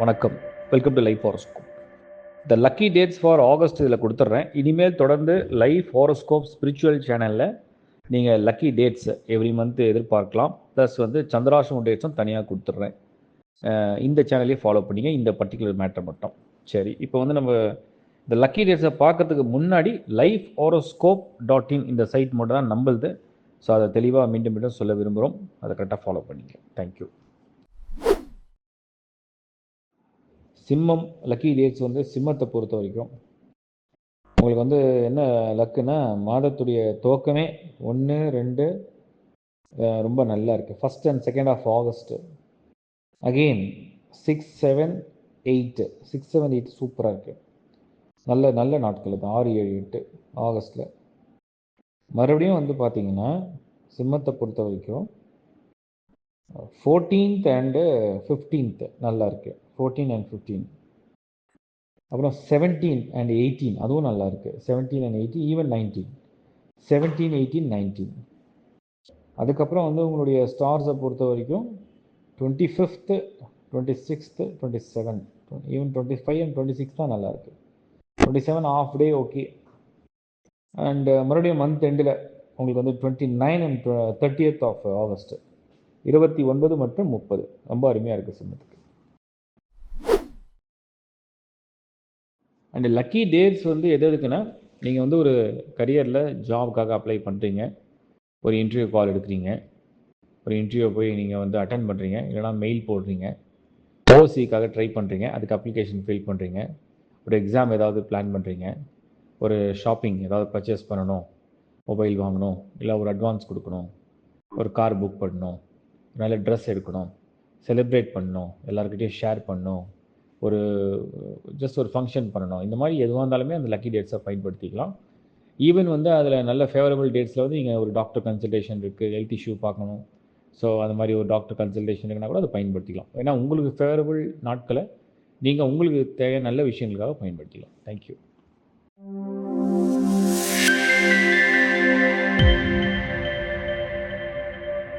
வணக்கம், welcome to life horoscope. The lucky dates for August இதில் கொடுத்துட்றேன். இனிமேல் தொடர்ந்து லைஃப் ஹாரோஸ்கோப் ஸ்பிரிச்சுவல் சேனலில் நீங்கள் லக்கி டேட்ஸ் எவ்ரி மந்த் எதிர்பார்க்கலாம். ப்ளஸ் சந்திராஷ்டம டேட்ஸும் தனியாக கொடுத்துட்றேன். இந்த சேனலையே ஃபாலோ பண்ணிங்க, இந்த பர்டிகுலர் மேட்டர் மட்டும். சரி, இப்போ நம்ம இந்த லக்கி டேட்ஸை பார்க்கறதுக்கு முன்னாடி லைஃப் ஹாரோஸ்கோப்.in இந்த சைட் மட்டும் தான் நம்மளுது. ஸோ அதை தெளிவாக மீண்டும் சொல்ல விரும்புகிறோம். அதை கரெக்டாக ஃபாலோ பண்ணிங்க. தேங்க்யூ. சிம்மம் லக்கி டேட்ஸ் சிம்மத்தை பொறுத்த வரைக்கும் உங்களுக்கு என்ன லக்குன்னா, மாதத்துடைய துவக்கமே 1, 2 ரொம்ப நல்லா இருக்குது. First and second of August, again 6, 7, 8 6, 7, 8 சூப்பராக இருக்குது. நல்ல நல்ல நாட்கள் இது 6, 7, 8 ஆகஸ்ட்டில். மறுபடியும் பார்த்தீங்கன்னா சிம்மத்தை பொறுத்த வரைக்கும் 14th அண்டு 15th நல்லா இருக்குது. 14 and 15. அப்புறம் 17 and 18 அதுவும் நல்லா இருக்குது. 17 and 18, ஈவன் 19. 17, 18, 19. அதுக்கப்புறம் உங்களுடைய ஸ்டார்ஸை பொறுத்த வரைக்கும் 25th, 26th, 27, ஈவன் 25 and 26 தான் நல்லா இருக்குது. 27 ஆஃப் டே ஓகே. அண்ட் மறுபடியும் மந்த் எண்டில் உங்களுக்கு 29 and 30th ஆஃப் ஆகஸ்ட், 29 மற்றும் 30 ரொம்ப அருமையாக இருக்குது சிம்மத்துக்கு. அண்ட் லக்கி டேட்ஸ் எதுக்குன்னா, நீங்கள் ஒரு கரியரில் ஜாபுக்காக அப்ளை பண்ணுறீங்க, ஒரு இன்டர்வியூ கால் எடுக்கிறீங்க, ஒரு இன்டர்வியூ போய் நீங்கள் அட்டன் பண்ணுறீங்க, இல்லைனா மெயில் போடுறீங்க, ஓசிக்காக ட்ரை பண்ணுறீங்க, அதுக்கு அப்ளிகேஷன் ஃபில் பண்ணுறீங்க, ஒரு எக்ஸாம் ஏதாவது பிளான் பண்ணுறீங்க, ஒரு ஷாப்பிங் ஏதாவது பர்ச்சேஸ் பண்ணணும், மொபைல் வாங்கணும், இல்லை ஒரு அட்வான்ஸ் கொடுக்கணும், ஒரு கார் புக் பண்ணணும், நல்ல ட்ரெஸ் எடுக்கணும், செலிப்ரேட் பண்ணணும், எல்லாருக்கிட்டையும் ஷேர் பண்ணணும், ஒரு ஜஸ்ட் ஒரு ஃபங்க்ஷன் பண்ணணும். இந்த மாதிரி எதுவாக இருந்தாலுமே அந்த லக்கி டேட்ஸை பயன்படுத்திக்கலாம். ஈவன் அதில் நல்ல ஃபேவரபிள் டேட்ஸில் நீங்கள் ஒரு டாக்டர் கன்சல்டேஷன் இருக்குது, ஹெல்த் இஷ்யூ பார்க்கணும், ஸோ அந்த மாதிரி ஒரு டாக்டர் கன்சல்டேஷன் இருக்குன்னா கூட அதை பயன்படுத்திக்கலாம். ஏன்னா உங்களுக்கு ஃபேவரபிள் நாட்களை நீங்கள் உங்களுக்கு தேவையான நல்ல விஷயங்களுக்காக பயன்படுத்திக்கலாம். தேங்க்யூ.